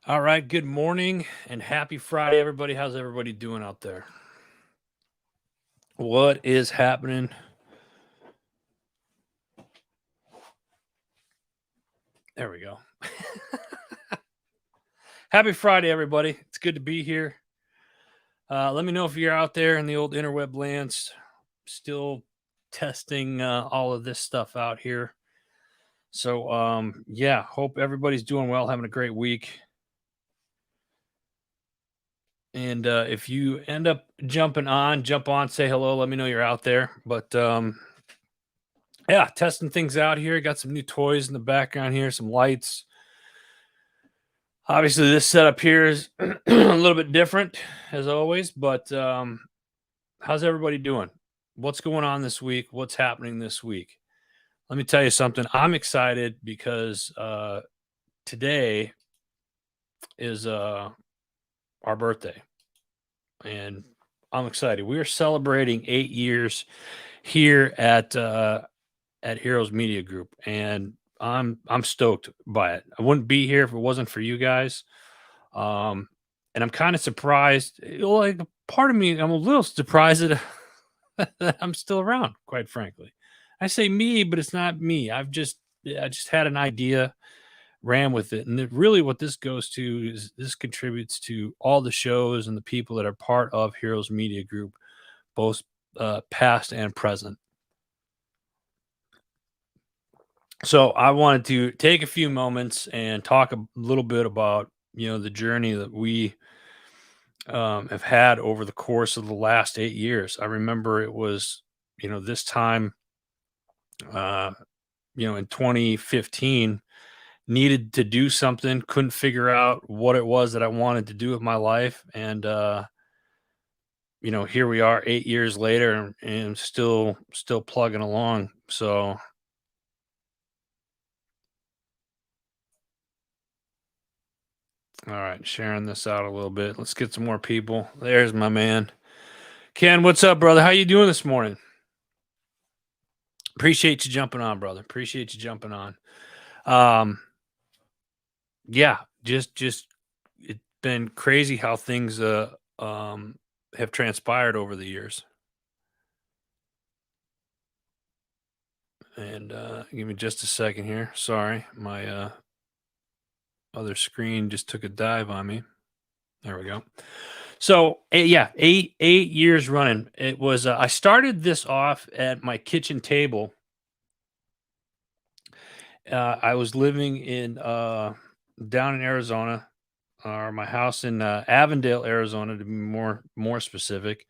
All right, good morning and happy Friday, everybody. How's everybody doing out there? What is happening? There we go. Happy Friday, everybody. It's good to be here. Let me know if you're out there in the old interweb lands, still testing all of this stuff out here. So, yeah, hope everybody's doing well, having a great week. And if you end up jump on, say hello, let me know you're out there. But yeah, testing things out here. Got some new toys in the background here, some lights. Obviously, this setup here is a little bit different as always, but how's everybody doing? What's going on this week? What's happening this week? Let me tell you something. I'm excited because today is our birthday, and I'm excited. We are celebrating 8 years here at Heroes Media Group, and I'm stoked by it. I wouldn't be here if it wasn't for you guys. Um, and I'm kind of surprised. Like part of me, I'm a little surprised that, that I'm still around. Quite frankly, I say me, but it's not me. I just had an idea, ran with it, and really what this goes to is this contributes to all the shows and the people that are part of Heroes Media Group, both past and present. So I wanted to take a few moments and talk a little bit about the journey that we have had over the course of the last 8 years. I remember it was this time uh, in 2015, needed to do something, couldn't figure out what it was that I wanted to do with my life, and here we are 8 years later, and still plugging along. So all right, sharing this out a little bit. Let's get some more people. There's my man. Ken, what's up, brother? How you doing this morning? Appreciate you jumping on, brother. Appreciate you jumping on. Um, yeah, just it's been crazy how things have transpired over the years. And give me just a second here. Sorry, my other screen just took a dive on me. There we go. So yeah, 8 years running. It was I started this off at my kitchen table. I was living in down in Arizona, or my house in Avondale, Arizona, to be more specific.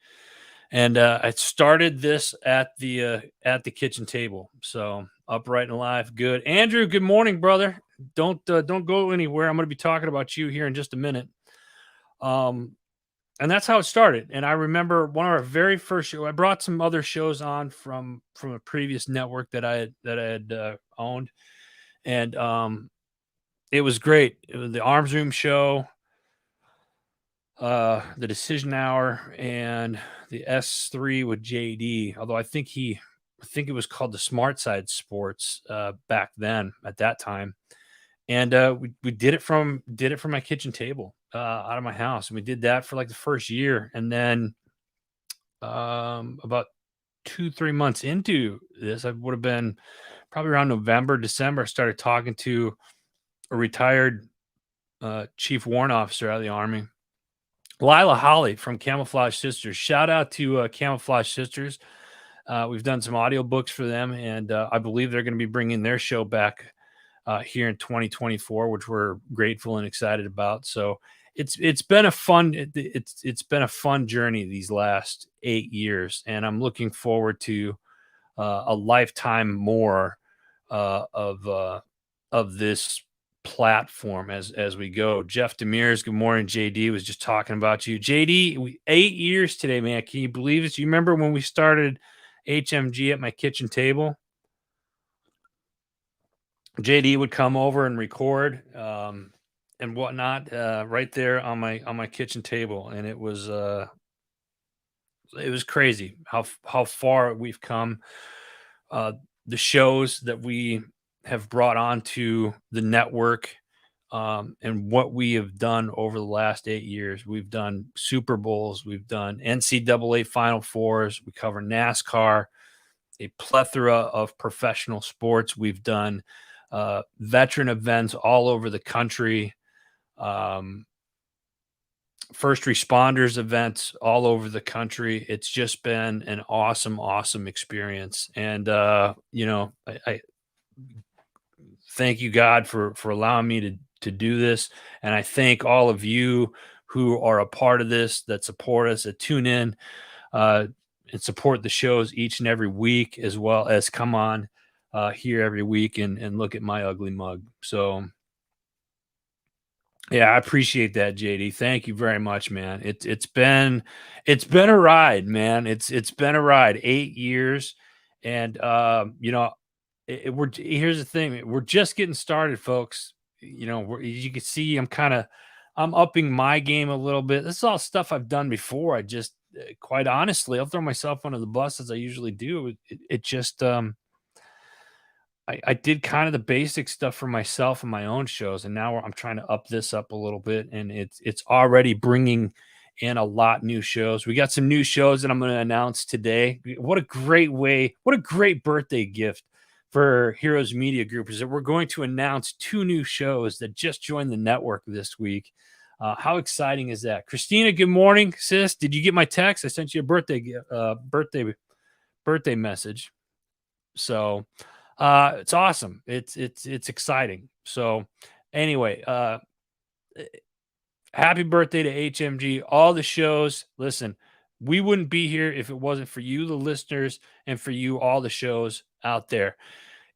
And I started this at the kitchen table. So upright and alive, good. Andrew, good morning, brother. Don't go anywhere. I'm going to be talking about you here in just a minute. Um, and that's how it started. And I remember one of our very first show. I brought some other shows on from a previous network that I had owned, and it was great. It was the Arms Room show, the Decision Hour, and the S3 with JD. Although I think it was called the Smart Side Sports back then at that time, and we did it from my kitchen table out of my house, and we did that for like the first year, and then about 2-3 months into this, I would have been probably around November, December. I started talking to a retired chief warrant officer out of the army, Lila Holly from Camouflage Sisters. Shout out to Camouflage Sisters. We've done some audiobooks for them, and I believe they're going to be bringing their show back here in 2024, which we're grateful and excited about. So it's been a fun it's been a fun journey these last 8 years, and I'm looking forward to a lifetime more of this platform as we go. Jeff Demers, good morning. JD was just talking about you. JD, 8 years today, man. Can you believe it? You remember when we started HMG at my kitchen table? JD would come over and record and whatnot right there on my kitchen table, and it was crazy how far we've come. Uh, the shows that we have brought onto the network, and what we have done over the last 8 years. We've done Super Bowls, we've done NCAA Final Fours, we cover NASCAR, a plethora of professional sports. We've done veteran events all over the country, um, first responders events all over the country. It's just been an awesome, awesome experience. And I thank you, God, for allowing me to do this. And I thank all of you who are a part of this, that support us, that tune in uh, and support the shows each and every week, as well as come on here every week and look at my ugly mug. So yeah, I appreciate that, JD. Thank you very much, man. It's been a ride, man. It's been a ride. 8 years, and here's the thing. We're just getting started, folks. You can see I'm upping my game a little bit. This is all stuff I've done before. I just quite honestly, I'll throw myself under the bus as I usually do. It just I did kind of the basic stuff for myself and my own shows, and now I'm trying to up this up a little bit, and it's already bringing in a lot new shows. We got some new shows that I'm going to announce today. What a great way! What a great birthday gift for Heroes Media Group is that we're going to announce two new shows that just joined the network this week. How exciting is that, Christina? Good morning, sis. Did you get my text? I sent you a birthday message. So it's awesome. It's exciting. So anyway, happy birthday to HMG. All the shows. Listen, we wouldn't be here if it wasn't for you, the listeners, and for you, all the shows out there.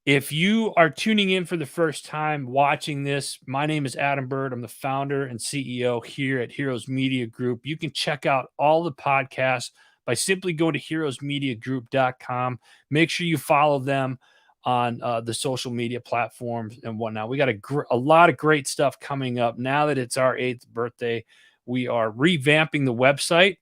If you are tuning in for the first time watching this, my name is Adam Bird. I'm the founder and CEO here at Heroes Media Group. You can check out all the podcasts by simply going to heroesmediagroup.com. Make sure you follow them on the social media platforms and whatnot. We got a lot of great stuff coming up. Now that it's our 8th birthday, we are revamping the website.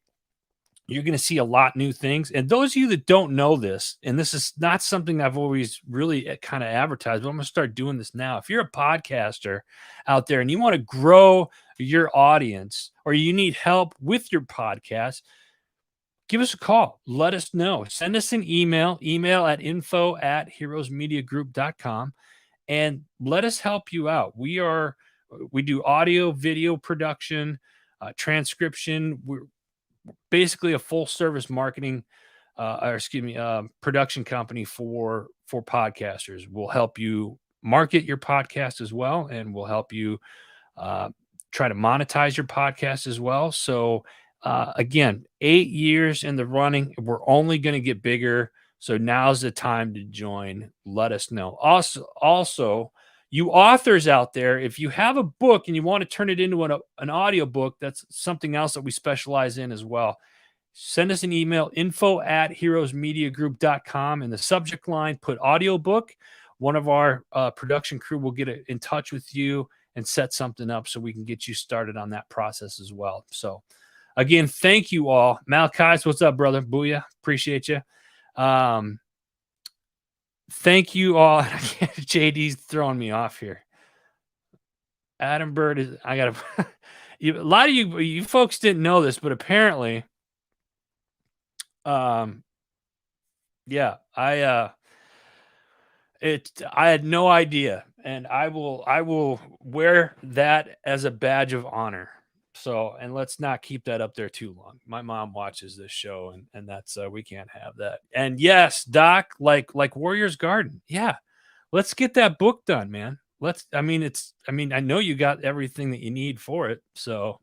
You're going to see a lot new things. And those of you that don't know this, and this is not something I've always really kind of advertised, but I'm going to start doing this now. If you're a podcaster out there and you want to grow your audience, or you need help with your podcast, give us a call. Let us know. Send us an email at info@heroesmediagroup.com, and let us help you out. We do audio, video production, transcription. We're basically a full service marketing production company for podcasters. We'll help you market your podcast as well, and we'll help you try to monetize your podcast as well. So again, 8 years in the running, we're only going to get bigger. So now's the time to join. Let us know. Also, you authors out there, if you have a book and you want to turn it into an audio book, that's something else that we specialize in as well. Send us an email, info@heroesmediagroup.com. In the subject line, put audiobook. One of our production crew will get in touch with you and set something up so we can get you started on that process as well. So again, thank you all. Malachi, what's up, brother? Booyah. Appreciate you. Thank you all. JD's throwing me off here. Adam Bird is, I got to, a lot of you folks didn't know this, but apparently, yeah, I had no idea, and I will wear that as a badge of honor. So, and let's not keep that up there too long. My mom watches this show, and that's we can't have that. And yes, Doc, like Warrior's Garden. Yeah. Let's get that book done, man. I know you got everything that you need for it. So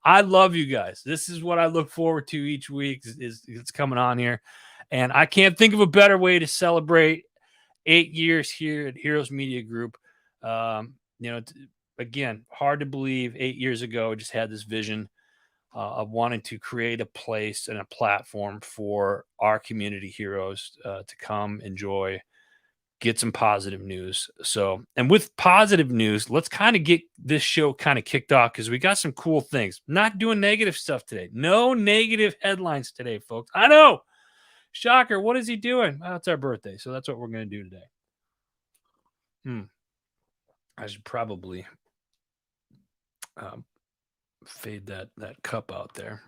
I love you guys. This is what I look forward to each week is it's coming on here. And I can't think of a better way to celebrate 8 years here at Heroes Media Group. Again, hard to believe 8 years ago, I just had this vision of wanting to create a place and a platform for our community heroes to come enjoy, get some positive news. So, and with positive news, let's kind of get this show kind of kicked off because we got some cool things. Not doing negative stuff today. No negative headlines today, folks. I know. Shocker. What is he doing? Well, it's our birthday. So that's what we're going to do today. I should probably um, fade that cup out there.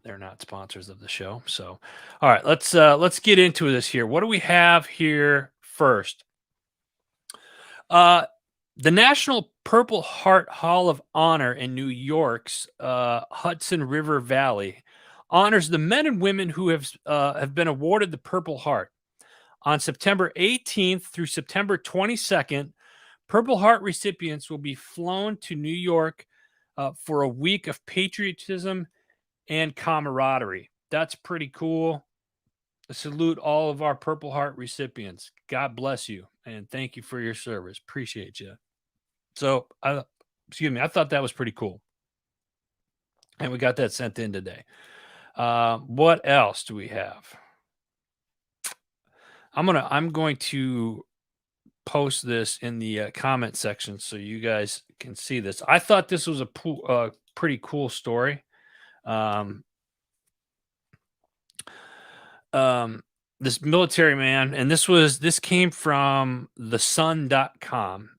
They're not sponsors of the show. So, all right, let's get into this here. What do we have here first? Uh, the National Purple Heart Hall of Honor in New York's Hudson River Valley honors the men and women who have been awarded the Purple Heart. On September 18th through September 22nd, Purple Heart recipients will be flown to New York for a week of patriotism and camaraderie. That's pretty cool. I salute all of our Purple Heart recipients. God bless you and thank you for your service. Appreciate you. So, excuse me, I thought that was pretty cool. And we got that sent in today. What else do we have? I'm going to post this in the comment section so you guys can see this. I thought this was a pretty cool story. Um, this military man, and this came from thesun.com.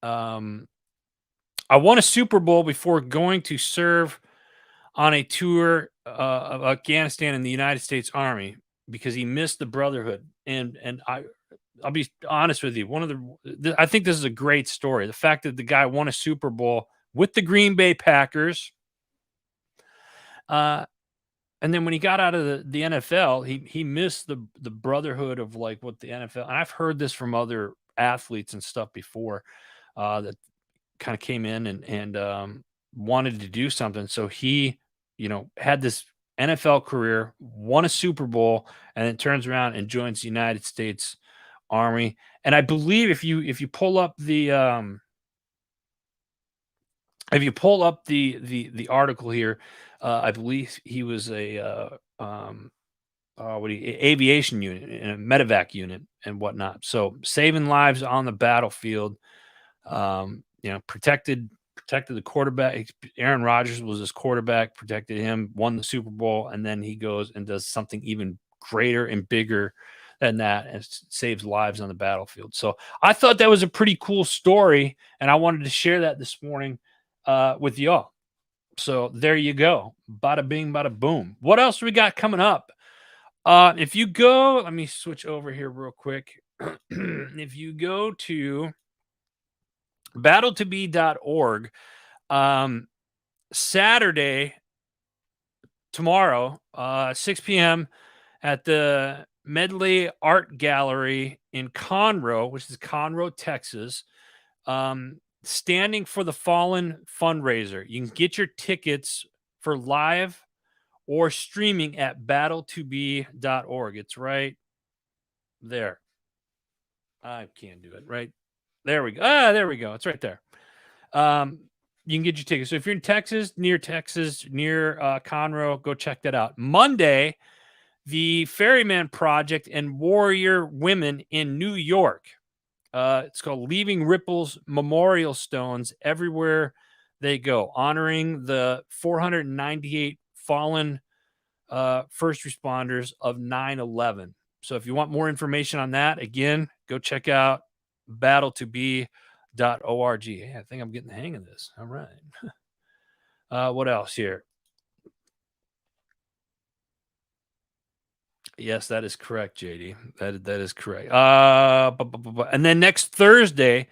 I won a Super Bowl before going to serve on a tour of Afghanistan in the United States Army because he missed the brotherhood. And I'll be honest with you. I think this is a great story. The fact that the guy won a Super Bowl with the Green Bay Packers. And then when he got out of the NFL, he missed the brotherhood of like what the NFL. And I've heard this from other athletes and stuff before that kind of came in and wanted to do something. So he, had this NFL career, won a Super Bowl, and then turns around and joins the United States Army. And I believe if you pull up the article here, I believe he was aviation unit and a medevac unit and whatnot. So saving lives on the battlefield. Protected the quarterback. Aaron Rodgers was his quarterback, protected him, won the Super Bowl, and then he goes and does something even greater and bigger than that and saves lives on the battlefield. So I thought that was a pretty cool story, and I wanted to share that this morning with y'all. So there you go. Bada bing, bada boom. What else do we got coming up? If you go, let me switch over here real quick. If you go to battletobe.org, Saturday, tomorrow, 6 p.m. at the Medley Art Gallery in Conroe, which is Conroe, Texas. Standing for the Fallen fundraiser. You can get your tickets for live or streaming at battletobe.org. It's right there. I can't do it. Right there we go. There we go. It's right there. You can get your tickets. So if you're in Texas, near Conroe, go check that out. Monday, the Ferryman Project and Warrior Women in New York. It's called Leaving Ripples Memorial Stones everywhere they go, honoring the 498 fallen first responders of 9/11. So if you want more information on that, again, go check out battletobe.org. Hey, I think I'm getting the hang of this. All right. What else here? Yes, that is correct, JD. That is correct. And then next Thursday,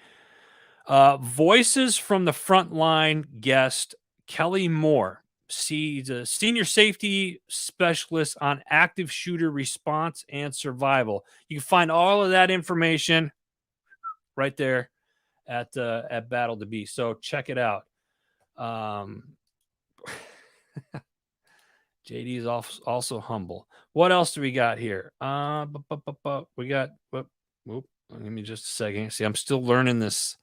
Voices from the Frontline guest Kelly Moore. She's a senior safety specialist on active shooter response and survival. You can find all of that information right there at Battle to Be. So check it out. JD is also humble. What else do we got here? We got. Whoop, give me just a second. See, I'm still learning this.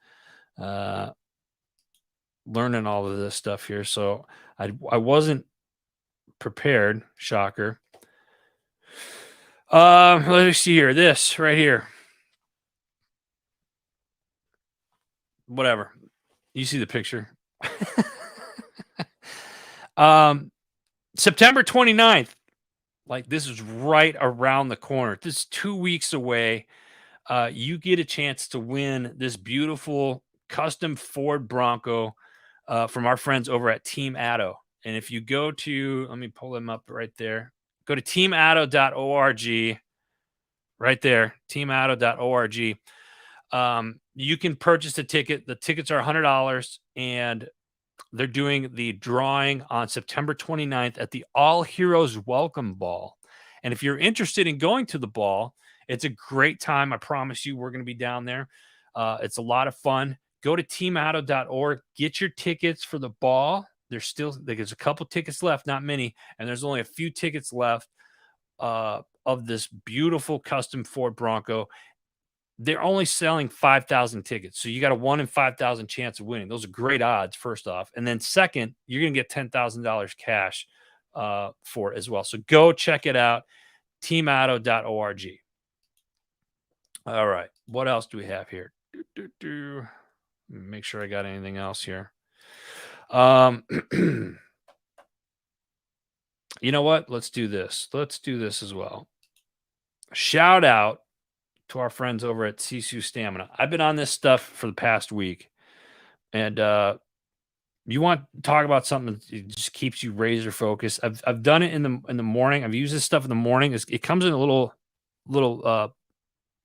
Learning all of this stuff here, so I wasn't prepared. Shocker. Let me see here. This right here. Whatever. You see the picture. September 29th. Like, this is right around the corner. This is 2 weeks away. you get a chance to win this beautiful custom Ford Bronco from our friends over at Team Atto. And if you go to, let me pull them up right there. Go to teamatto.org, right there, teamatto.org. You can purchase a ticket. The tickets are $100, and they're doing the drawing on September 29th at the All Heroes Welcome Ball. And if you're interested in going to the ball, it's a great time. I promise you, we're going to be down there. It's a lot of fun. Go to teamatto.org, get your tickets for the ball. There's a couple tickets left, not many, and there's only a few tickets left of this beautiful custom Ford Bronco. They're only selling 5,000 tickets. So you got a 1 in 5,000 chance of winning. Those are great odds, first off. And then second, you're going to get $10,000 cash for it as well. So go check it out, teamatto.org. All right. What else do we have here? Make sure I got anything else here. You know what? Let's do this. Let's do this as well. Shout out to our friends over at Sisu Stamina. I've been on this stuff for the past week, and you want to talk about something that just keeps you razor focused. I've done it in the morning. I've used this stuff in the morning. It comes in a little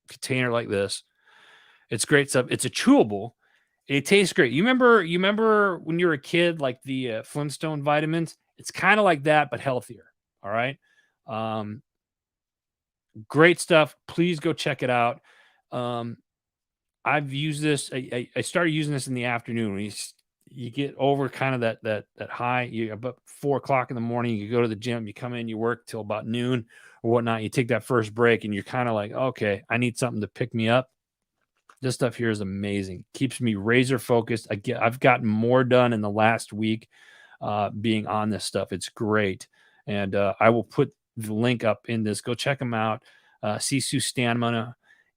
container like this. It's great stuff. It's a chewable. It tastes great. You remember when you were a kid, like the Flintstone vitamins? It's kind of like that, but healthier. All right. Great stuff. Please go check it out. I've used this. I started using this in the afternoon. When you get over kind of that high, you about 4 o'clock in the morning, you go to the gym, you come in, you work till about noon or whatnot. You take that first break and you're kind of like, okay, I need something to pick me up. This stuff here is amazing. Keeps me razor focused. I've gotten more done in the last week being on this stuff. It's great. And I will put the link up in this. Go check them out. Sisu Stamina.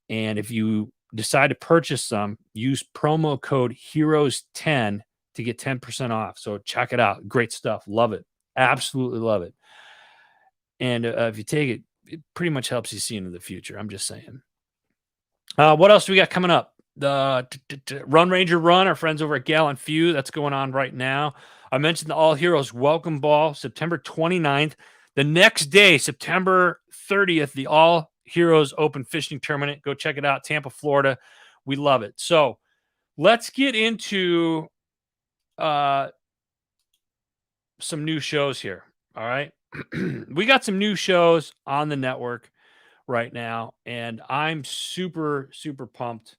And if you decide to purchase some, use promo code HEROES10 to get 10% off. So check it out. Great stuff. Love it. Absolutely love it. And if you take it, it pretty much helps you see into the future. I'm just saying. What else do we got coming up? The Run Ranger Run, our friends over at Gallon Few. That's going on right now. I mentioned the All Heroes Welcome Ball, September 29th. The next day, September 30th, the All Heroes Open Fishing Tournament. Go check it out, Tampa, Florida. We love it. So let's get into some new shows here. All right. We got some new shows on the network right now, and I'm super, super pumped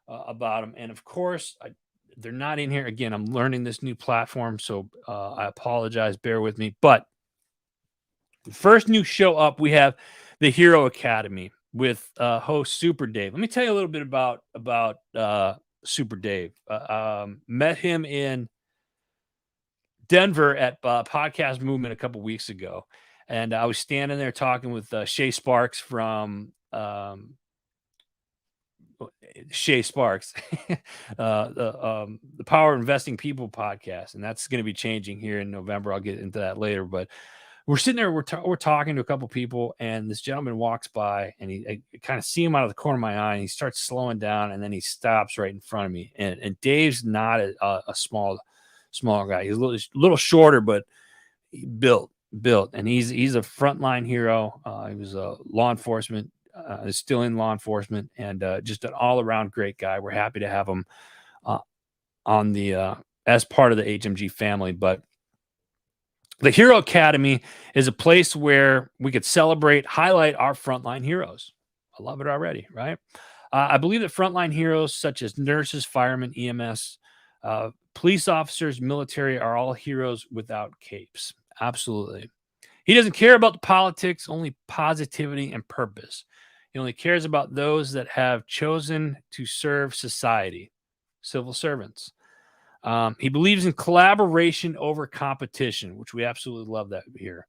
about them. And of course, they're not in here. Again, I'm learning this new platform, so I apologize. Bear with me. But the first new show up, we have the Hero Academy with host Super Dave. Let me tell you a little bit about Super Dave. Met him in Denver at Podcast Movement a couple weeks ago, and I was standing there talking with Shay Sparks from Shay Sparks, the Power Investing People podcast, and that's going to be changing here in November. I'll get into that later, but we're sitting there, we're talking to a couple people, and this gentleman walks by, and I kind of see him out of the corner of my eye, and he starts slowing down, and then he stops right in front of me. And Dave's not a small guy. He's a little shorter, but built, and he's a frontline hero. He was a law enforcement, is still in law enforcement, and just an all around great guy. We're happy to have him on the as part of the HMG family, but. The Hero Academy is a place where we could celebrate, highlight our frontline heroes. I love it already, right? I believe that frontline heroes such as nurses, firemen, EMS, police officers, military are all heroes without capes. Absolutely. He doesn't care about the politics, only positivity and purpose. He only cares about those that have chosen to serve society, civil servants. He believes in collaboration over competition, which we absolutely love that here.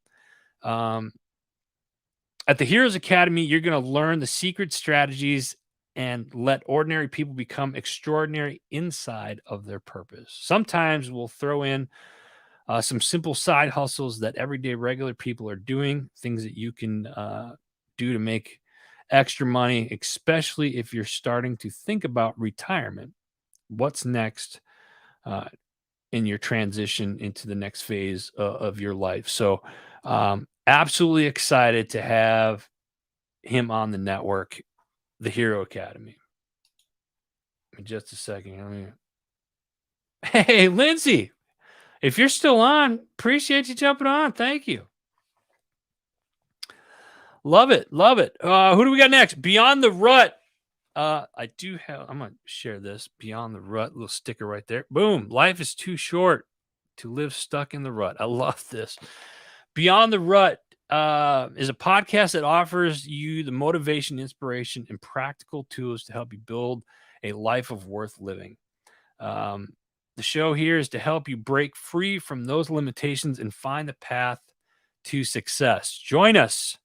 At the Heroes Academy, you're going to learn the secret strategies and let ordinary people become extraordinary inside of their purpose. Sometimes we'll throw in some simple side hustles that everyday regular people are doing, things that you can do to make extra money, especially if you're starting to think about retirement. What's next uh, in your transition into the next phase of your life? So, absolutely excited to have him on the network, the Hero Academy. In just a second. Hey, Lindsay, if you're still on, appreciate you jumping on. Thank you. Love it. Love it. Who do we got next? Beyond the Rut. I'm going to share this. Beyond the Rut, little sticker right there. Boom. Life is too short to live stuck in the rut. I love this. Beyond the Rut is a podcast that offers you the motivation, inspiration, and practical tools to help you build a life of worth living. The show here is to help you break free from those limitations and find the path to success. Join us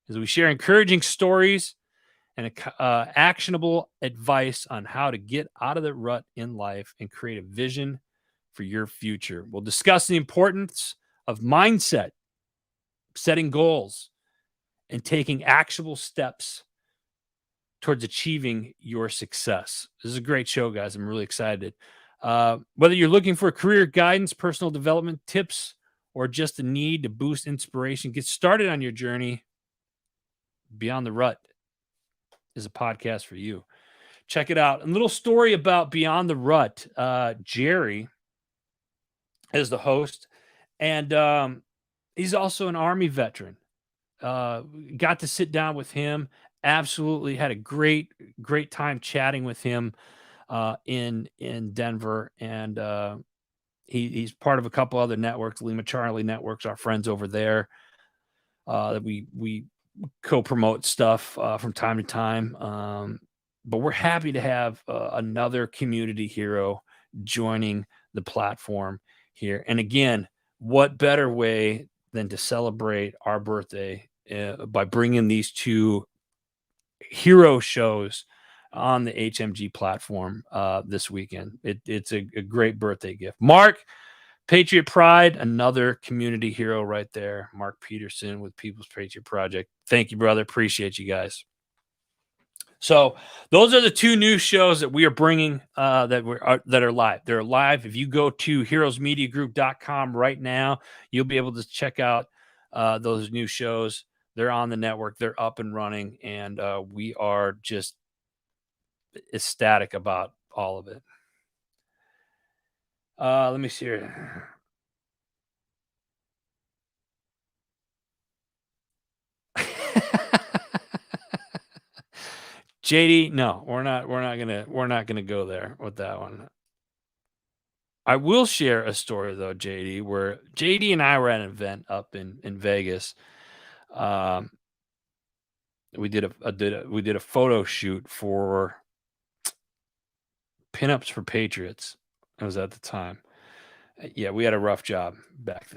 as we share encouraging stories and actionable advice on how to get out of the rut in life and create a vision for your future. We'll discuss the importance of mindset, setting goals, and taking actionable steps towards achieving your success. This is a great show, guys. I'm really excited. Whether you're looking for career guidance, personal development tips, or just a need to boost inspiration, get started on your journey. Beyond the Rut is a podcast for you. Check it out. A little story about Beyond the Rut. Jerry is the host, and he's also an Army veteran. Got to sit down with him. Absolutely had a great time chatting with him in Denver, and he's part of a couple other networks, Lima Charlie networks. Our friends over there that we co-promote stuff from time to time. But we're happy to have another community hero joining the platform here. And again, what better way than to celebrate our birthday by bringing these two hero shows on the HMG platform this weekend. It's a great birthday gift. Mark, Patriot Pride, another community hero right there. Mark Peterson with People's Patriot Project. Thank you, brother. Appreciate you guys. So those are the two new shows that we are bringing that are live. They're live. If you go to heroesmediagroup.com right now, you'll be able to check out those new shows. They're on the network. They're up and running, and we are just ecstatic about all of it. Let me see here. JD, no, we're not gonna go there with that one. I will share a story though, JD, where JD and I were at an event up in Vegas. We did a photo shoot for Pinups for Patriots. It was at the time. Yeah, we had a rough job back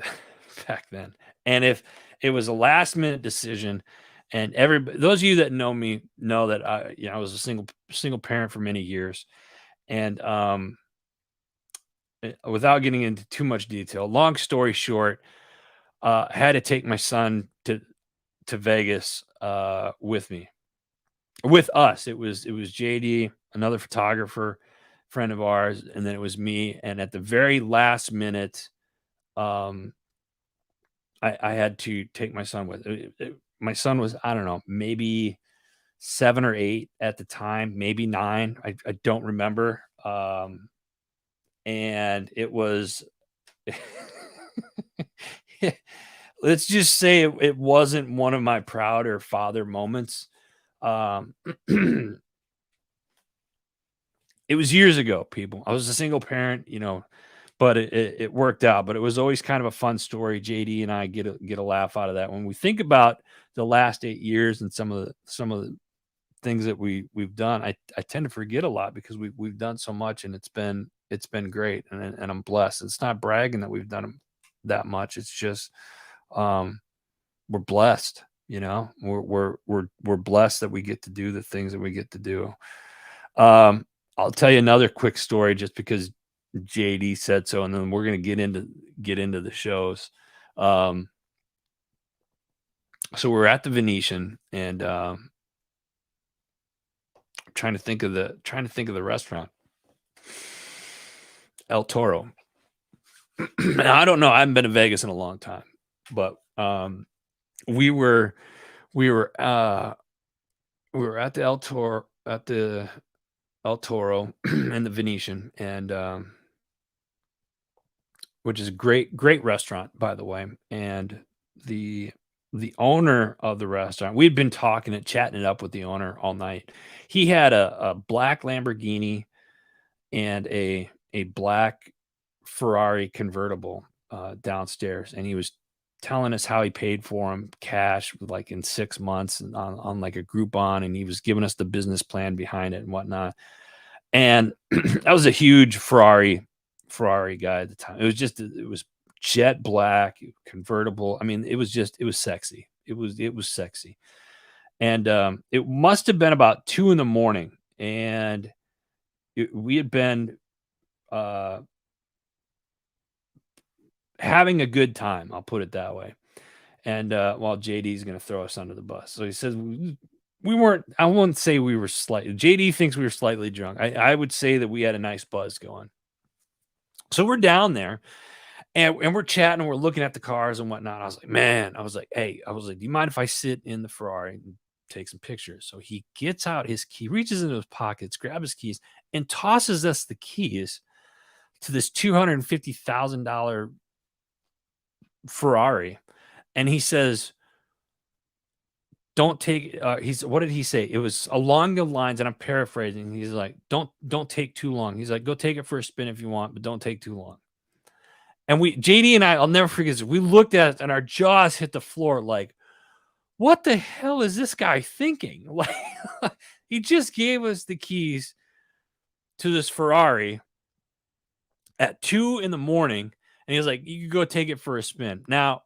then. And if it was a last minute decision, and those of you that know me know that I was a single parent for many years, and without getting into too much detail, long story short, had to take my son to Vegas with me, with us. It was JD, another photographer, friend of ours, and then it was me. And at the very last minute, I had to take my son with. My son was, I don't know, maybe 7 or 8 at the time, maybe 9. I don't remember. And it was, let's just say it wasn't one of my prouder father moments. It was years ago, people. I was a single parent, but it worked out. But it was always kind of a fun story. JD and I get a laugh out of that when we think about the last 8 years and some of the things that we've done. I tend to forget a lot because we've done so much, and it's been great, and I'm blessed. It's not bragging that we've done that much. It's just we're blessed. We're blessed that we get to do the things that we get to do. I'll tell you another quick story just because JD said so, and then we're going to get into the shows. So we're at the Venetian, and trying to think of the restaurant. El Toro. Now, I don't know. I haven't been to Vegas in a long time, but we were we were at the El Toro and the Venetian, and which is a great restaurant, by the way. And the owner of the restaurant, we'd been talking and chatting it up with the owner all night. He had a black Lamborghini and a black Ferrari convertible downstairs, and he was telling us how he paid for them cash, like in 6 months, and on like a Groupon, and he was giving us the business plan behind it and whatnot. And I was a huge Ferrari guy at the time. It was jet black convertible. I mean, it was sexy. It was sexy. And it must have been about 2 in the morning, and we had been having a good time. I'll put it that way. And while JD's going to throw us under the bus, so he says we weren't. I wouldn't say we were slightly. JD thinks we were slightly drunk. I would say that we had a nice buzz going. So we're down there, and we're chatting, and we're looking at the cars and whatnot. I was like, man, hey, do you mind if I sit in the Ferrari and take some pictures? So he gets out his key, reaches into his pockets, grabs his keys, and tosses us the keys to this $250,000 Ferrari. And he says, don't take, what did he say? It was along the lines, and I'm paraphrasing. He's like, don't take too long. He's like, go take it for a spin if you want, but don't take too long. And JD and I'll never forget this. We looked at it and our jaws hit the floor like, what the hell is this guy thinking? Like, he just gave us the keys to this Ferrari at 2 in the morning. And he was like, you can go take it for a spin. Now,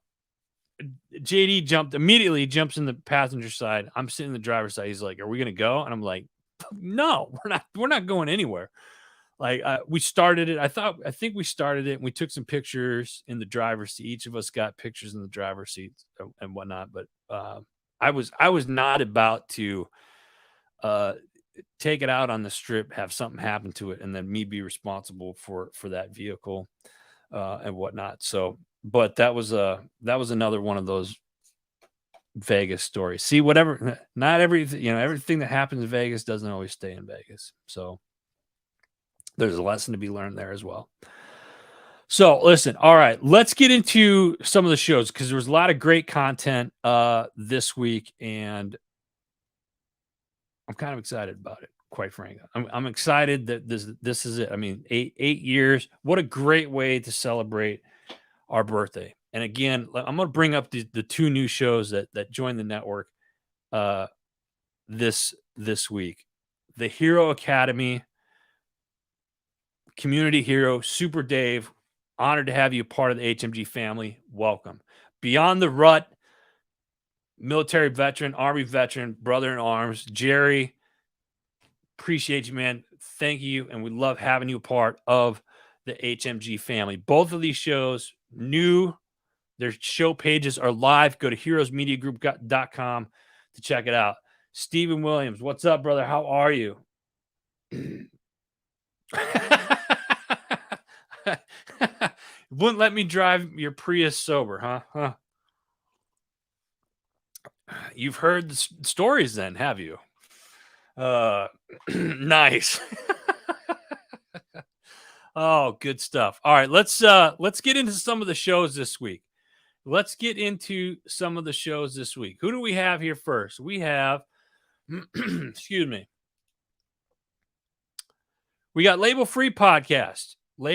JD jumps in the passenger side. I'm sitting in the driver's side. He's like, are we going to go? And I'm like, no, we're not going anywhere. Like, we started it. I think we started it, and we took some pictures in the driver's seat. Each of us got pictures in the driver's seat and whatnot. But I was not about to take it out on the strip, have something happen to it, and then me be responsible for that vehicle and whatnot. So, but that was another one of those Vegas stories. See, not everything that happens in Vegas doesn't always stay in Vegas. So there's a lesson to be learned there as well. So listen, all right, let's get into some of the shows, because there was a lot of great content this week, and I'm kind of excited about it, quite frankly. I'm excited that this is it. I mean, 8 years. What a great way to celebrate our birthday. And again, I'm going to bring up the 2 new shows that joined the network this week. The Hero Academy, Community Hero, Super Dave. Honored to have you part of the HMG family. Welcome. Beyond the Rut, military veteran, Army veteran, brother in arms, Jerry. Appreciate you, man. Thank you. And we love having you a part of the HMG family. Both of these shows, new. Their show pages are live. Go to heroesmediagroup.com to check it out. Stephen Williams, what's up, brother? How are you? Wouldn't let me drive your Prius sober, huh? You've heard the stories then, have you? Nice. Oh, good stuff. All right, let's get into some of the shows this week. Who do we have here first? We have, excuse me. We got Label Free Podcast. What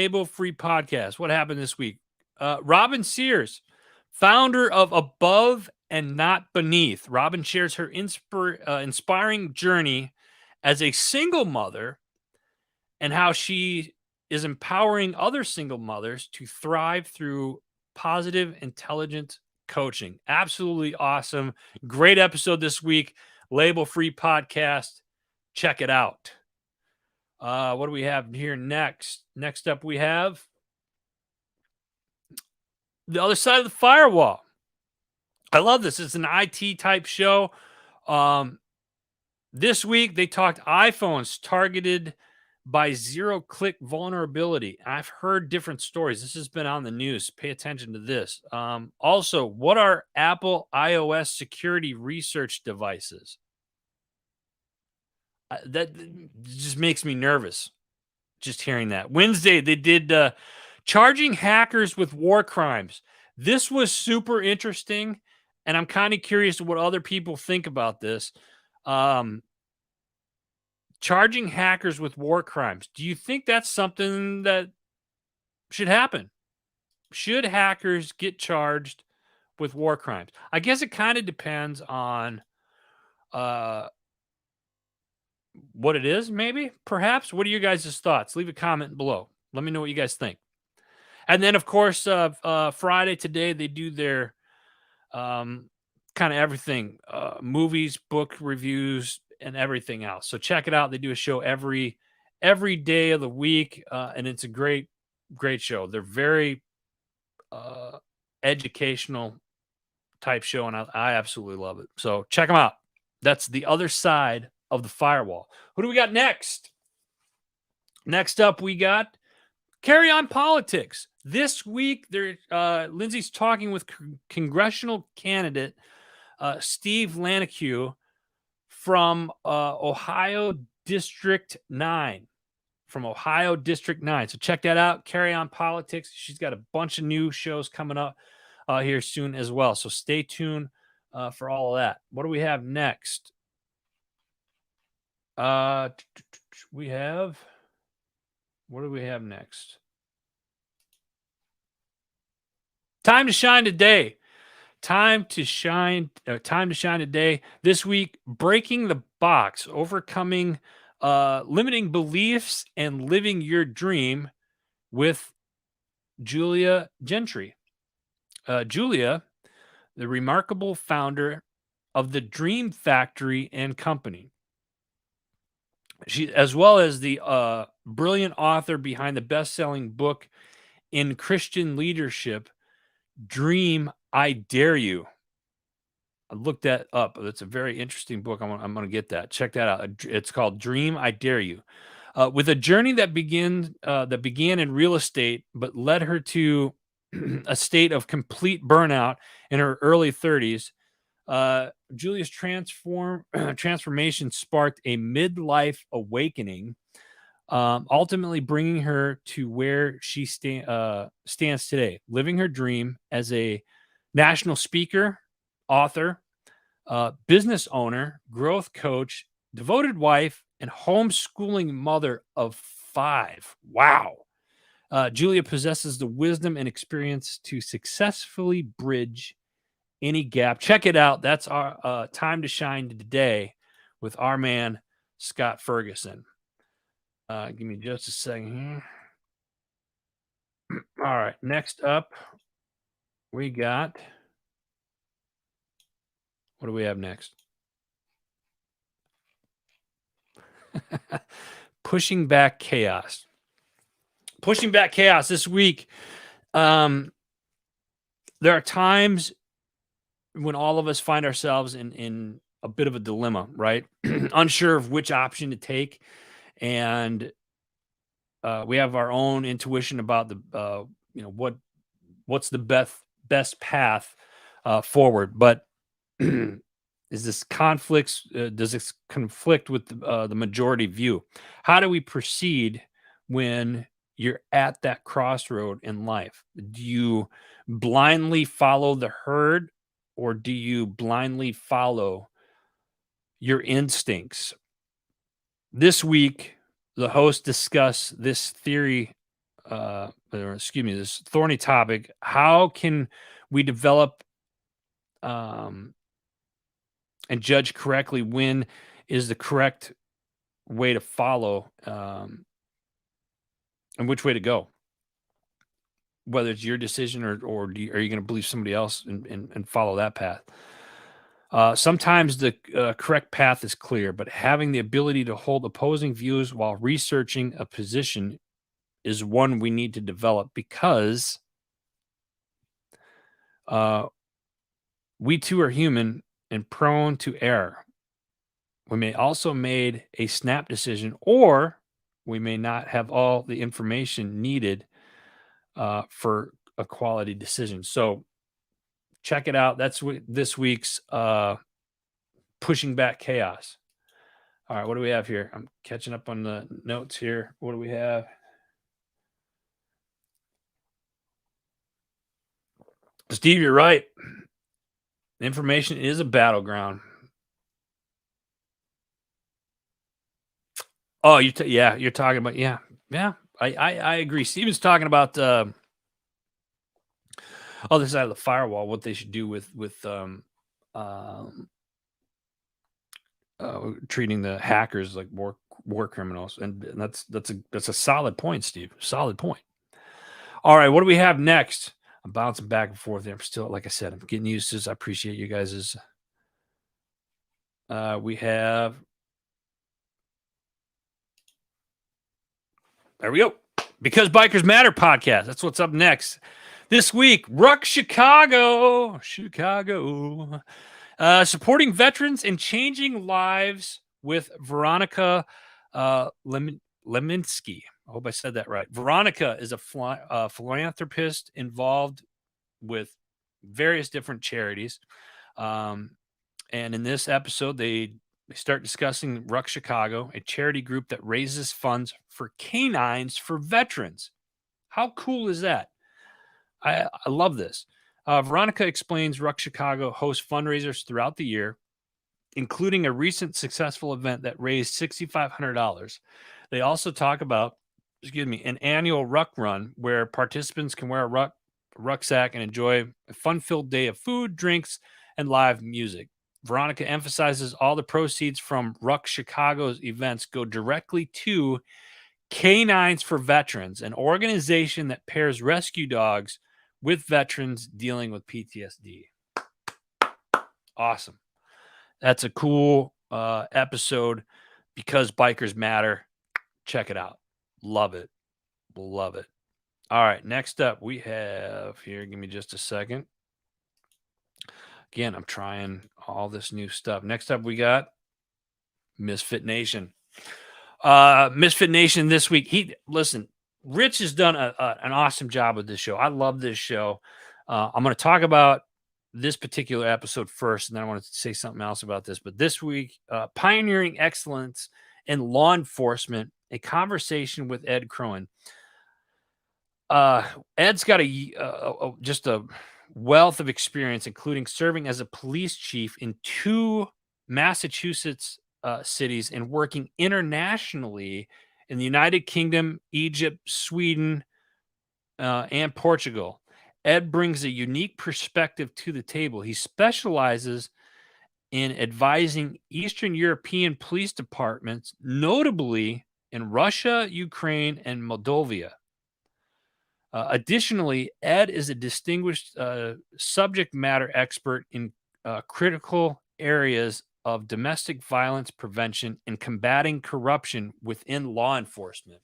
happened this week? Robin Sears, founder of Above and Not Beneath. Robin shares her inspiring journey as a single mother and how she is empowering other single mothers to thrive through positive, intelligent coaching. Absolutely awesome. Great episode this week. Label Free Podcast. Check it out. What do we have here next? Next up, we have The Other Side of the Firewall. I love this. It's an IT type show. This week, they talked iPhones targeted by zero-click vulnerability. I've heard different stories. This has been on the news. Pay attention to this. Also, what are Apple iOS security research devices? That just makes me nervous just hearing that. Wednesday, they did charging hackers with war crimes. This was super interesting, and I'm kind of curious what other people think about this. Um, Charging hackers with war crimes. Do you think that's something that should happen? Should hackers get charged with war crimes? I guess it kind of depends on uh, what it is, maybe, perhaps. What are your guys' thoughts? Leave a comment below. Let me know what you guys think. And then, of course, Friday today, they do their um, kind of everything movies, book reviews, and everything else. So check it out. They do a show every day of the week, and it's a great show. They're very uh, educational type show, and I absolutely love it. So check them out. That's the other side of the firewall. Who do we got next? Next up, we got Carry On Politics. This week, Lindsay's talking with congressional candidate Steve Lanique from Ohio District 9. From Ohio District 9. So check that out. Carry On Politics. She's got a bunch of new shows coming up here soon as well. So stay tuned for all of that. What do we have next? We have. What do we have next? Time to shine today. Time to shine today. This week, breaking the box, overcoming limiting beliefs and living your dream with Julia Gentry. Julia, the remarkable founder of the Dream Factory and Company. She, as well as the brilliant author behind the best-selling book in Christian leadership, Dream, I Dare You. I looked that up. It's a very interesting book. I'm going to get that. Check that out. It's called Dream, I Dare You. With a journey that began in real estate, but led her to a state of complete burnout in her early 30s. Julia's transformation sparked a midlife awakening, ultimately bringing her to where she stands today, living her dream as a national speaker, author, business owner, growth coach, devoted wife, and homeschooling mother of 5. Wow. Julia possesses the wisdom and experience to successfully bridge any gap. Check it out. That's our time to shine today with our man, Scott Ferguson. Give me just a second here. All right. Next up, we got. What do we have next? Pushing back chaos. Pushing back chaos this week. There are times when all of us find ourselves in a bit of a dilemma, right? Unsure of which option to take, and we have our own intuition about the what's the best path forward. But is this conflicts? Does this conflict with the majority view? How do we proceed when you're at that crossroad in life? Do you blindly follow the herd, or do you blindly follow your instincts? This week, the host discussed this theory, this thorny topic. How can we develop and judge correctly when is the correct way to follow and which way to go? Whether it's your decision or are you going to believe somebody else and follow that path? Sometimes the correct path is clear, but having the ability to hold opposing views while researching a position is one we need to develop, because we too are human and prone to error. We may also made a snap decision, or we may not have all the information needed for a quality decision. So check it out. That's this week's Pushing Back Chaos. All right, what do we have here? I'm catching up on the notes here. What do we have? Steve, you're right. Information is a battleground. Oh, you're talking about yeah. I agree. Steven's talking about other side of the firewall. What they should do with um, treating the hackers like war criminals, and that's a solid point, Steve. Solid point. All right, what do we have next? I'm bouncing back and forth there. I'm still, like I said, I'm getting used to this. I appreciate you guys'. We have. There we go. Because Bikers Matter podcast. That's what's up next. This week, Ruck Chicago. Supporting veterans and changing lives with Veronica Leminski. I hope I said that right. Veronica is a philanthropist involved with various different charities. And in this episode, they start discussing Ruck Chicago, a charity group that raises funds for canines for veterans. How cool is that? I love this. Veronica explains Ruck Chicago hosts fundraisers throughout the year, including a recent successful event that raised $6,500. They also talk about, an annual ruck run where participants can wear a rucksack and enjoy a fun-filled day of food, drinks, and live music. Veronica emphasizes all the proceeds from Ruck Chicago's events go directly to Canines for Veterans, an organization that pairs rescue dogs with veterans dealing with PTSD. Awesome. That's a cool episode because bikers matter. Check it out. Love it. Love it. All right. Next up, we have here. Give me just a second. Again, I'm trying all this new stuff. Next up, we got Misfit Nation. Misfit Nation this week. Rich has done an awesome job with this show. I love this show. I'm going to talk about this particular episode first, and then I want to say something else about this. But this week, Pioneering Excellence in Law Enforcement, a conversation with Ed Crowan. Ed's got just a wealth of experience, including serving as a police chief in 2 Massachusetts cities and working internationally in the United Kingdom, Egypt, Sweden, and Portugal. Ed brings a unique perspective to the table. He specializes in advising Eastern European police departments, notably in Russia, Ukraine, and Moldova. Additionally, Ed is a distinguished subject matter expert in critical areas of domestic violence prevention and combating corruption within law enforcement.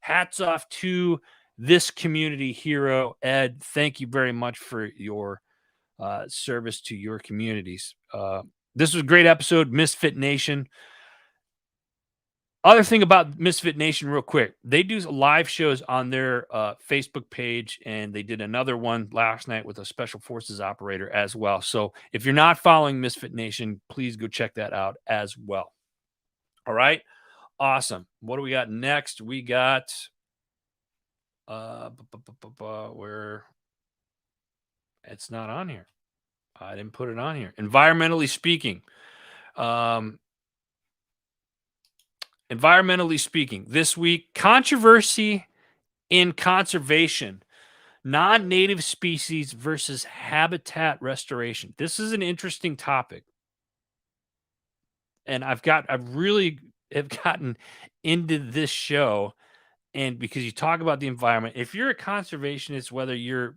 Hats off to this community hero, Ed. Thank you very much for your service to your communities. This was a great episode, Misfit Nation. Other thing about Misfit Nation, real quick, they do live shows on their Facebook page, and they did another one last night with a special forces operator as well. So if you're not following Misfit Nation, please go check that out as well. All right, awesome. What do we got next? We got where it's not on here. I didn't put it on here. Environmentally speaking. This week, controversy in conservation, non-native species versus habitat restoration. This is an interesting topic. And I've really have gotten into this show, and because you talk about the environment, if you're a conservationist, whether you're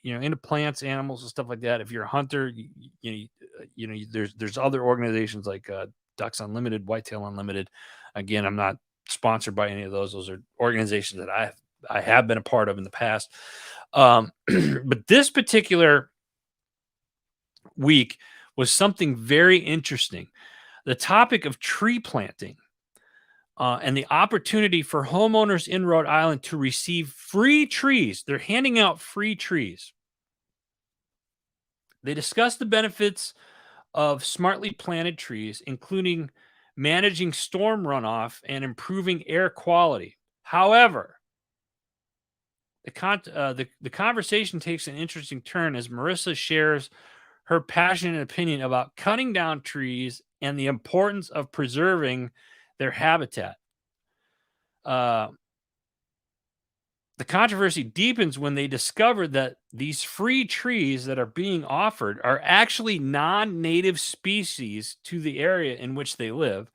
into plants, animals, and stuff like that, if you're a hunter, there's other organizations like Ducks Unlimited, Whitetail Unlimited. Again, I'm not sponsored by any of those. Those are organizations that I have been a part of in the past. But this particular week was something very interesting. the topic of tree planting and the opportunity for homeowners in Rhode Island to receive free trees. They're handing out free trees. They discussed the benefits of smartly planted trees, including managing storm runoff and improving air quality. However, the conversation takes an interesting turn as Marissa shares her passionate opinion about cutting down trees and the importance of preserving their habitat. Uh, the controversy deepens when they discover that these free trees that are being offered are actually non-native species to the area in which they live,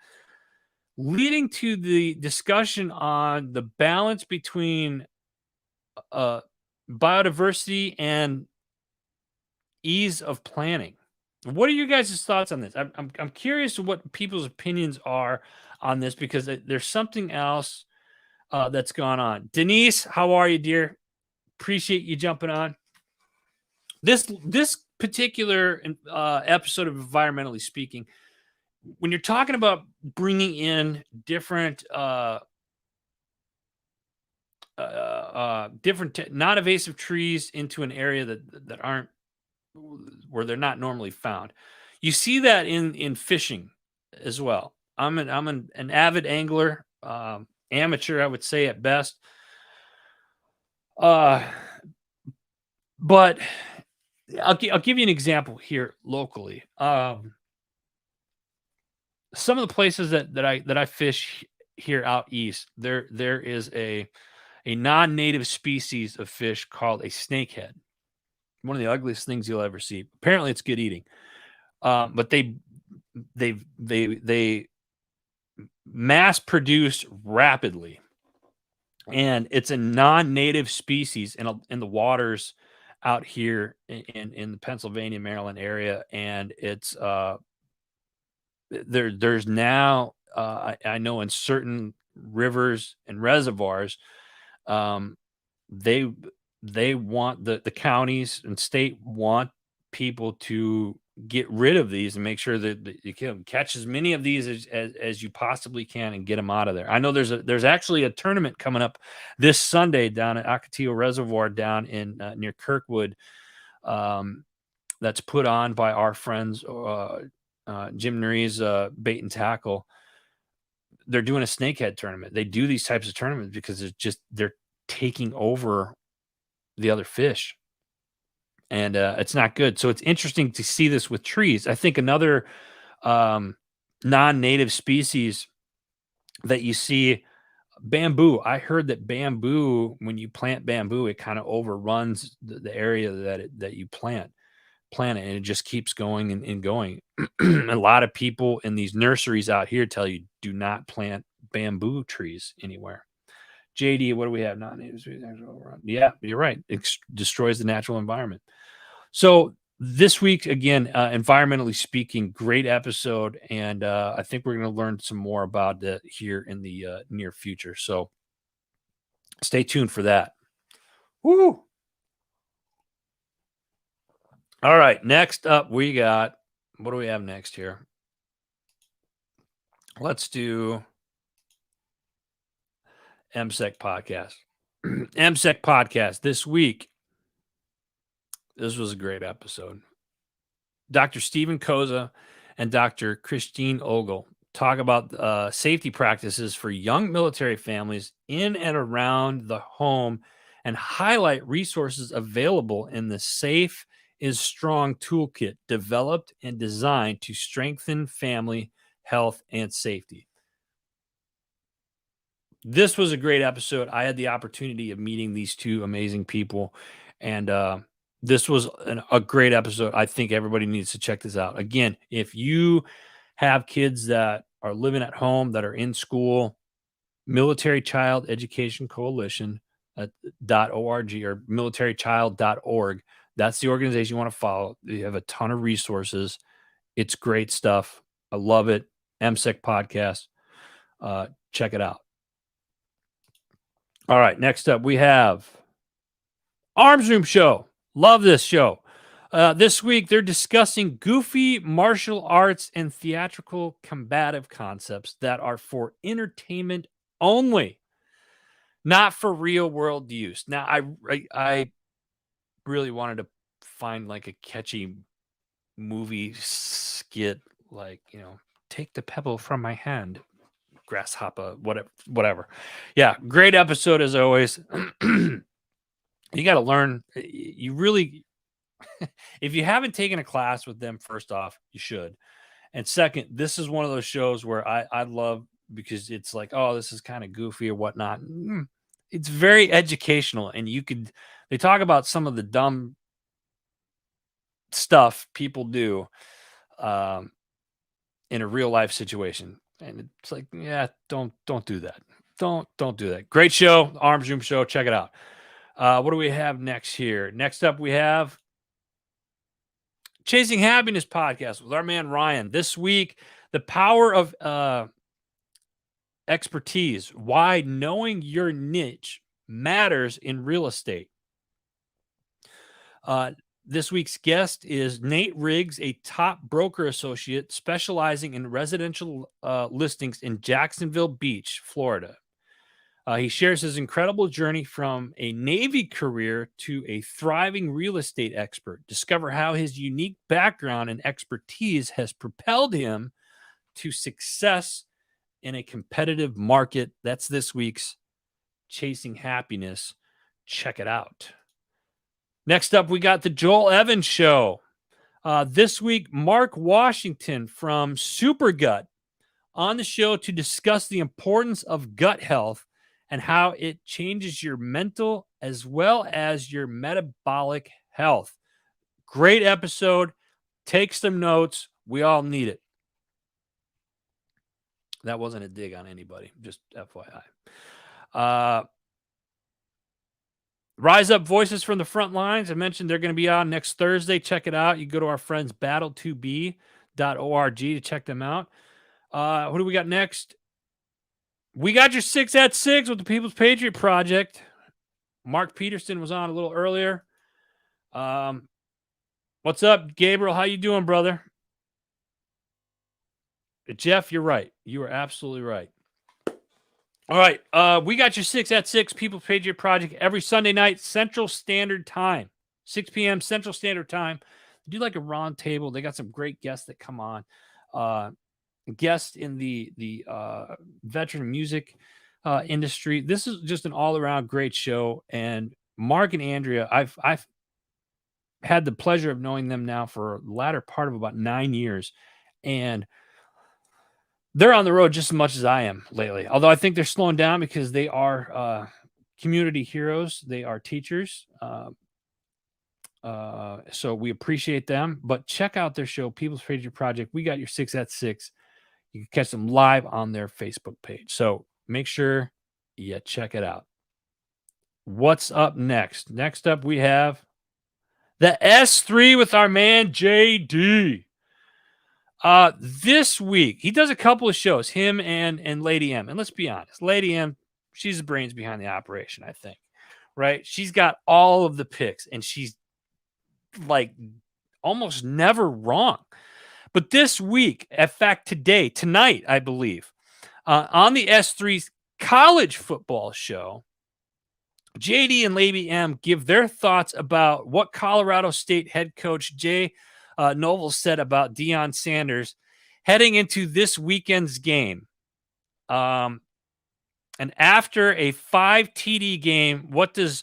leading to the discussion on the balance between uh, biodiversity and ease of planning. What are you guys' thoughts on this? I'm curious what people's opinions are on this because there's something else that's gone on. Denise, how are you, dear? Appreciate you jumping on. This particular episode of Environmentally Speaking, when you're talking about bringing in different non-invasive trees into an area that aren't where they're not normally found. You see that in fishing as well. I'm an avid angler, amateur, I would say at best. But I'll give you an example here locally. Some of the places that I fish here out east, there is a non-native species of fish called a snakehead. One of the ugliest things you'll ever see. Apparently, it's good eating. But they mass produce rapidly, and it's a non-native species in the waters out here in the Pennsylvania, Maryland area, and it's there's now I know in certain rivers and reservoirs, um, they want the counties and state want people to get rid of these and make sure that you can catch as many of these as you possibly can and get them out of there. I know there's actually a tournament coming up this Sunday down at Ocotillo Reservoir down in near Kirkwood, that's put on by our friends Jim Nerie's Bait and Tackle. They're doing a snakehead tournament. They do these types of tournaments because they're taking over the other fish, and it's not good. So it's interesting to see this with trees. I think another non-native species that you see, bamboo. I heard that bamboo, when you plant bamboo, it kind of overruns the area that you plant it, and it just keeps going and going. A lot of people in these nurseries out here tell you do not plant bamboo trees anywhere. JD, what do we have? Non-native species. Yeah, you're right. It destroys the natural environment. So this week, again, environmentally speaking, great episode, and I think we're going to learn some more about that here in the near future. So stay tuned for that. Woo! All right, next up, we got, what do we have next here? Let's do MSEC podcast. MSEC podcast this week. This was a great episode. Dr. Stephen Koza and Dr. Christine Ogle talk about safety practices for young military families in and around the home and highlight resources available in the Safe is Strong toolkit developed and designed to strengthen family health and safety. This was a great episode. I had the opportunity of meeting these two amazing people, and this was a great episode. I think everybody needs to check this out. Again, if you have kids that are living at home, that are in school, Military Child Education Coalition .org or militarychild.org. That's the organization you want to follow. They have a ton of resources. It's great stuff. I love it. MSEC podcast. Check it out. All right. Next up, we have Arms Room Show. Love this show. This week, they're discussing goofy martial arts and theatrical combative concepts that are for entertainment only, not for real world use. Now, I really wanted to find like a catchy movie skit, like, take the pebble from my hand, grasshopper, whatever. Yeah, great episode as always. You got to learn. You really, if you haven't taken a class with them, first off, you should. And second, this is one of those shows where I love, because it's like, oh, this is kind of goofy or whatnot. It's very educational, and they talk about some of the dumb stuff people do in a real life situation, and it's like, yeah, don't do that. Don't do that. Great show, Arms Room Show. Check it out. What do we have next here? Next up, we have Chasing Happiness podcast with our man Ryan. This week, the power of expertise, why knowing your niche matters in real estate. This week's guest is Nate Riggs, a top broker associate specializing in residential listings in Jacksonville Beach, Florida. He shares his incredible journey from a Navy career to a thriving real estate expert. Discover how his unique background and expertise has propelled him to success in a competitive market. That's this week's Chasing Happiness. Check it out. Next up, we got the Joel Evans Show. This week, Mark Washington from Supergut on the show to discuss the importance of gut health and how it changes your mental as well as your metabolic health. Great episode. Take some notes. We all need it. That wasn't a dig on anybody, just FYI. Rise Up Voices from the Front Lines. I mentioned they're going to be on next Thursday. Check it out. You go to our friends battle2b.org to check them out. Who do we got next? We got your 6 at 6 with the People's Patriot Project. Mark Peterson was on a little earlier. What's up, Gabriel? How you doing, brother? Jeff, you're right. You are absolutely right. All right. We got your 6 at 6 People's Patriot Project every Sunday night, Central Standard Time, 6 p.m. Central Standard Time. They do like a round table. They got some great guests that come on. Guests in the veteran music industry. This is just an all-around great show. And Mark and Andrea, I've had the pleasure of knowing them now for the latter part of about 9 years. And they're on the road just as much as I am lately. Although I think they're slowing down because they are community heroes. They are teachers. So we appreciate them. But check out their show, People's Patriot Project. We got your 6 at 6. You can catch them live on their Facebook page. So make sure you check it out. What's up next? Next up, we have the S3 with our man JD. This week, he does a couple of shows, him and Lady M. And let's be honest, Lady M, she's the brains behind the operation, I think. Right? She's got all of the picks, and she's like almost never wrong. But this week, in fact, tonight, I believe, on the S3's college football show, JD and Lady M give their thoughts about what Colorado State head coach Jay Noble said about Deion Sanders heading into this weekend's game. And after a 5 TD game, what does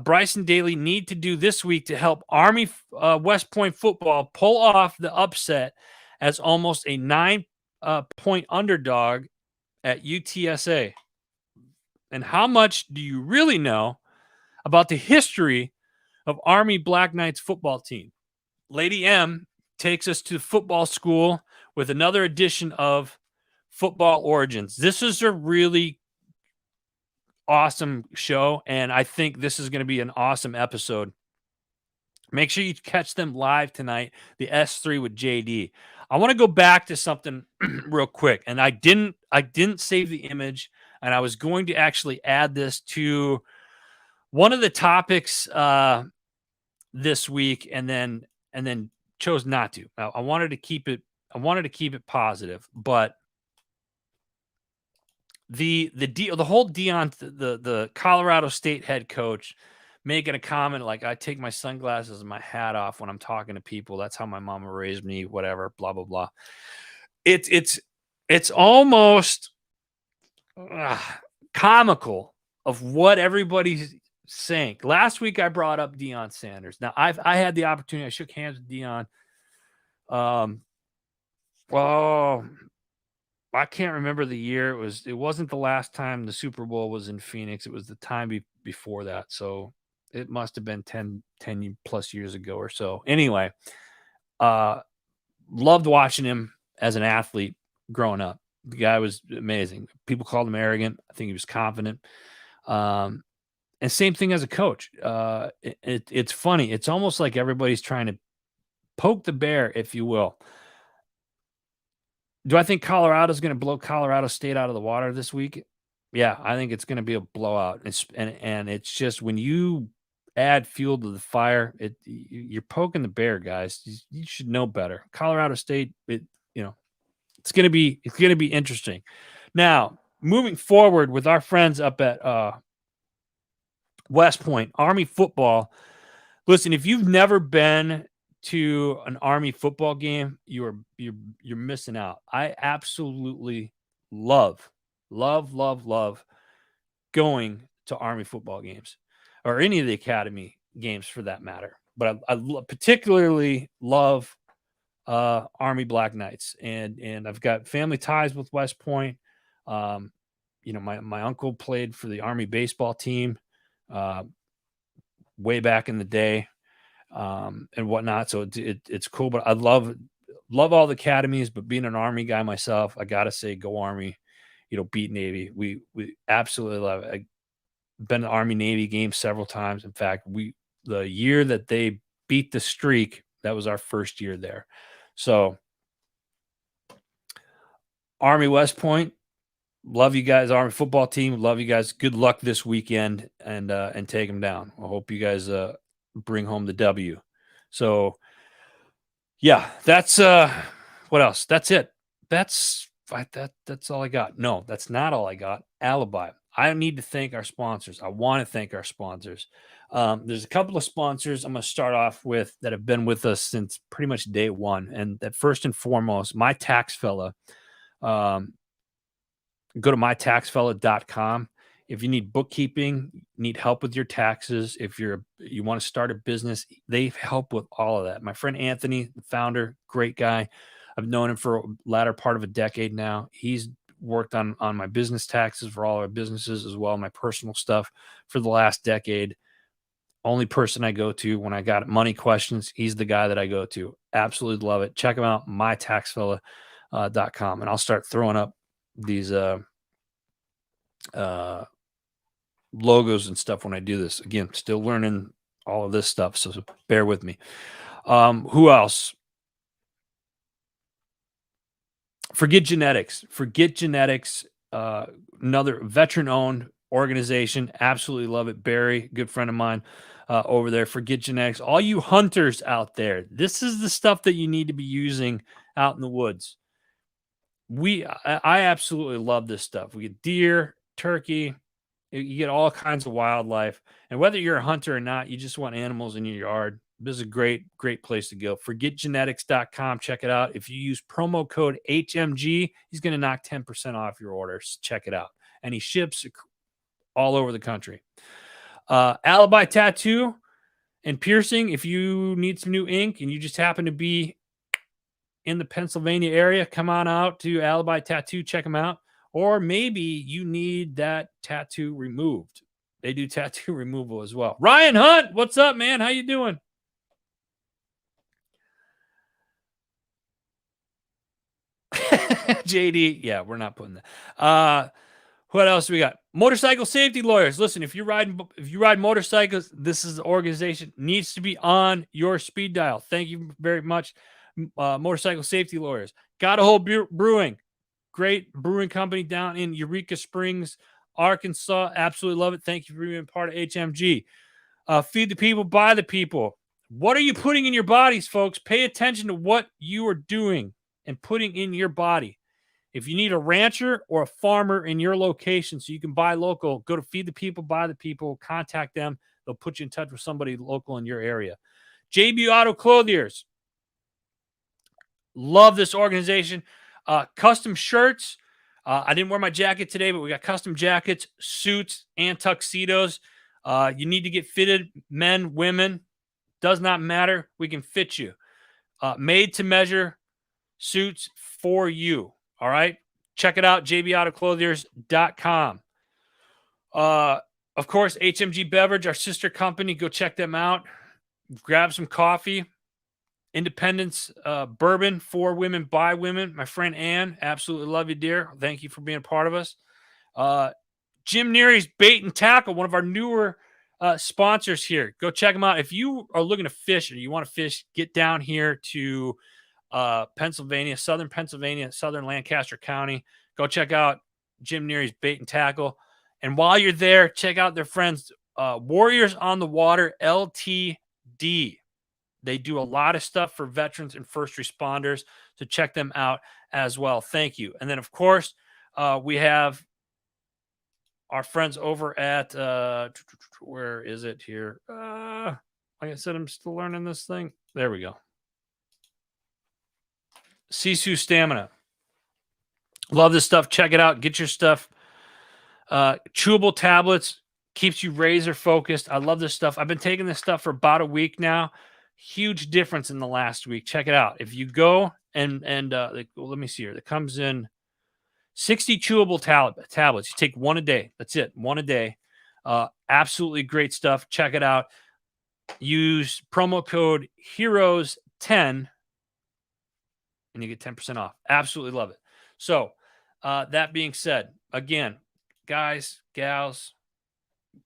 Bryson Daly need to do this week to help Army West Point football pull off the upset as almost a 9-point underdog at UTSA? And how much do you really know about the history of Army Black Knights football team? Lady M takes us to football school with another edition of Football Origins. This is a really awesome show, and I think this is going to be an awesome episode. Make sure you catch them live tonight, the S3 with JD. I want to go back to something real quick, and I didn't save the image, and I was going to actually add this to one of the topics this week, and then and then chose not to. I wanted to keep it positive, but the whole Dion, the Colorado State head coach making a comment like, I take my sunglasses and my hat off when I'm talking to people. That's how my mama raised me, whatever, blah blah blah. It's almost comical of what everybody's saying. Last week I brought up Deion Sanders. Now I had the opportunity. I shook hands with Deion. Oh, I can't remember the year. It wasn't the last time the Super Bowl was in Phoenix. It was the time before that. So it must have been 10 plus years ago or so. Anyway, loved watching him as an athlete growing up. The guy was amazing. People called him arrogant. I think he was confident. And same thing as a coach. It's funny. It's almost like everybody's trying to poke the bear, if you will. Do I think Colorado's going to blow Colorado State out of the water this week? Yeah, I think it's going to be a blowout. And it's just when you add fuel to the fire, you're poking the bear, guys. You should know better. Colorado State, it's going to be interesting. Now, moving forward with our friends up at West Point, Army football. Listen, if you've never been to an Army football game, you're missing out. I absolutely love going to Army football games or any of the academy games for that matter. But I particularly love Army Black Knights, and I've got family ties with West Point. My uncle played for the Army baseball team way back in the day. And whatnot. So it's cool, but I love all the academies, but being an Army guy myself, I got to say, go Army, beat Navy. We absolutely love it. I've been to Army Navy games several times. In fact, the year that they beat the streak, that was our first year there. So Army West Point, love you guys. Army football team, love you guys. Good luck this weekend and take them down. I hope you guys, bring home the W. So yeah, that's what else? That's it. That's all I got. No, that's not all I got. Alibi. I need to thank our sponsors. I want to thank our sponsors. There's a couple of sponsors I'm going to start off with that have been with us since pretty much day one. And that first and foremost, My Tax Fella. Go to mytaxfella.com. If you need bookkeeping, need help with your taxes, if you want to start a business, they help with all of that. My friend Anthony, the founder, great guy. I've known him for a latter part of a decade now. He's worked on my business taxes for all our businesses as well, my personal stuff for the last decade. Only person I go to when I got money questions, he's the guy that I go to. Absolutely love it. Check him out, mytaxfella.com. And I'll start throwing up these logos and stuff when I do this. Again, still learning all of this stuff, so bear with me. Who else? Forget Genetics. Another veteran-owned organization. Absolutely love it. Barry, good friend of mine over there. Forget Genetics. All you hunters out there, this is the stuff that you need to be using out in the woods. I absolutely love this stuff. We get deer, turkey, you get all kinds of wildlife. And whether you're a hunter or not, you just want animals in your yard. This is a great place to go. Forgetgenetics.com. Check it out. If you use promo code HMG, he's going to knock 10% off your orders. Check it out. And he ships all over the country. Alibi Tattoo and Piercing. If you need some new ink and you just happen to be in the Pennsylvania area, come on out to Alibi Tattoo. Check them out. Or maybe you need that tattoo removed. They do tattoo removal as well. Ryan Hunt, what's up, man? How you doing? JD, yeah, we're not putting that. What else we got? Motorcycle safety lawyers. Listen, if you ride motorcycles, this is the organization needs to be on your speed dial. Thank you very much, Motorcycle Safety Lawyers. Got a whole brewing. Great brewing company down in Eureka Springs, Arkansas. Absolutely love it. Thank you for being part of HMG. Feed the people, buy the people. What are you putting in your bodies, folks? Pay attention to what you are doing and putting in your body. If you need a rancher or a farmer in your location so you can buy local, go to Feed the People, Buy the People, contact them. They'll put you in touch with somebody local in your area. JB Auto Clothiers. Love this organization. Custom shirts. I didn't wear my jacket today, but we got custom jackets, suits, and tuxedos. You need to get fitted, men, women. Does not matter. We can fit you. Made to measure suits for you. All right. Check it out. jbautoclothiers.com. Of course, HMG Beverage, our sister company. Go check them out. Grab some coffee. Independence bourbon for women by women. My friend Ann, absolutely love you, dear. Thank you for being a part of us. Jim Neary's Bait and Tackle, one of our newer sponsors here. Go check them out. If you are looking to fish or you want to fish, get down here to Pennsylvania, southern Lancaster County. Go check out Jim Neary's Bait and Tackle. And while you're there, check out their friends, Warriors on the Water, LTD. They do a lot of stuff for veterans and first responders, so check them out as well. Thank you. And then, of course, we have our friends over at where is it here? Like I said, I'm still learning this thing. There we go. Sisu Stamina. Love this stuff. Check it out. Get your stuff. Chewable tablets keeps you razor focused. I love this stuff. I've been taking this stuff for about a week now. Huge difference in the last week. Check it out. If you go and let me see here. It comes in 60 chewable tablets. You take one a day. That's it. One a day. Absolutely great stuff. Check it out. Use promo code HEROES10 and you get 10% off. Absolutely love it. So that being said, again, guys, gals,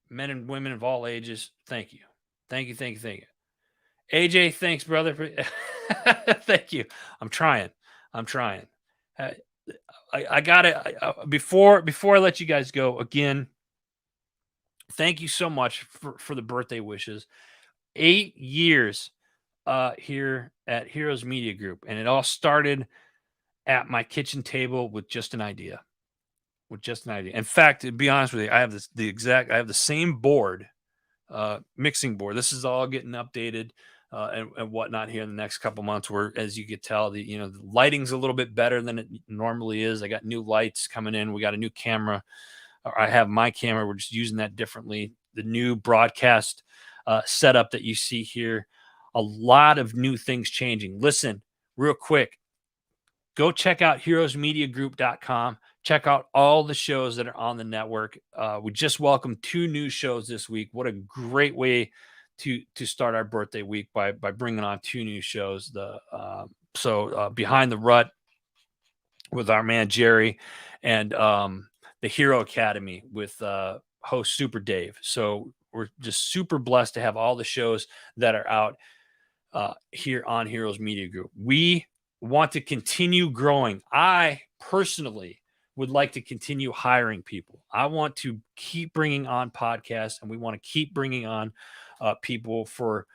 men and women of all ages, thank you. Thank you, thank you, thank you. AJ, thanks, brother. Thank you. I'm trying. I got it. Before I let you guys go, again, thank you so much for the birthday wishes. 8 years here at Heroes Media Group, and it all started at my kitchen table with just an idea. In fact, to be honest with you, I have the same board, mixing board. This is all getting updated and whatnot here in the next couple months, where, as you could tell, the lighting's a little bit better than it normally is. I got new lights coming in. We got a new camera. I have my camera. We're just using that differently. The new broadcast setup that you see here, a lot of new things changing. Listen, real quick, go check out heroesmediagroup.com. Check out all the shows that are on the network. We just welcomed 2 new shows this week. What a great way to start our birthday week by bringing on 2 new shows. Behind the Rut with our man Jerry, and the Hero Academy with host Super Dave. So we're just super blessed to have all the shows that are out here on Heroes Media Group. We want to continue growing. I personally would like to continue hiring people. I want to keep bringing on podcasts, and we want to keep bringing on people for,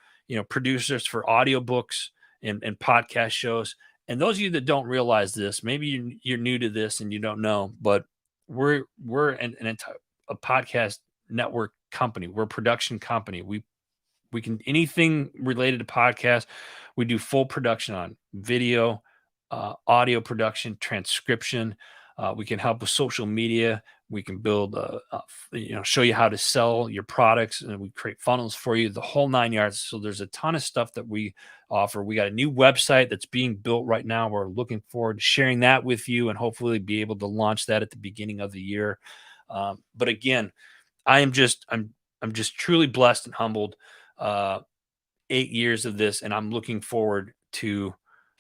producers for audiobooks and podcast shows. And those of you that don't realize this, maybe you're new to this and you don't know, but we're a podcast network company. We're a production company. We can, anything related to podcasts, we do full production on video, audio production, transcription. We can help with social media. We can build, show you how to sell your products, and we create funnels for you, the whole 9 yards. So there's a ton of stuff that we offer. We got a new website that's being built right now. We're looking forward to sharing that with you and hopefully be able to launch that at the beginning of the year. But again, I'm just truly blessed and humbled. 8 years of this, and I'm looking forward to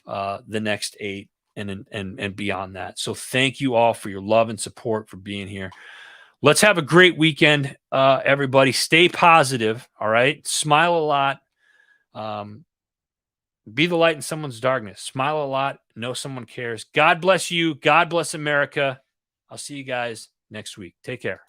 the next 8 and beyond that. So thank you all for your love and support, for being here. Let's have a great weekend, everybody. Stay positive. All right. Smile a lot. Be the light in someone's darkness. Smile a lot. Know someone cares. God bless you. God bless America. I'll see you guys next week. Take care.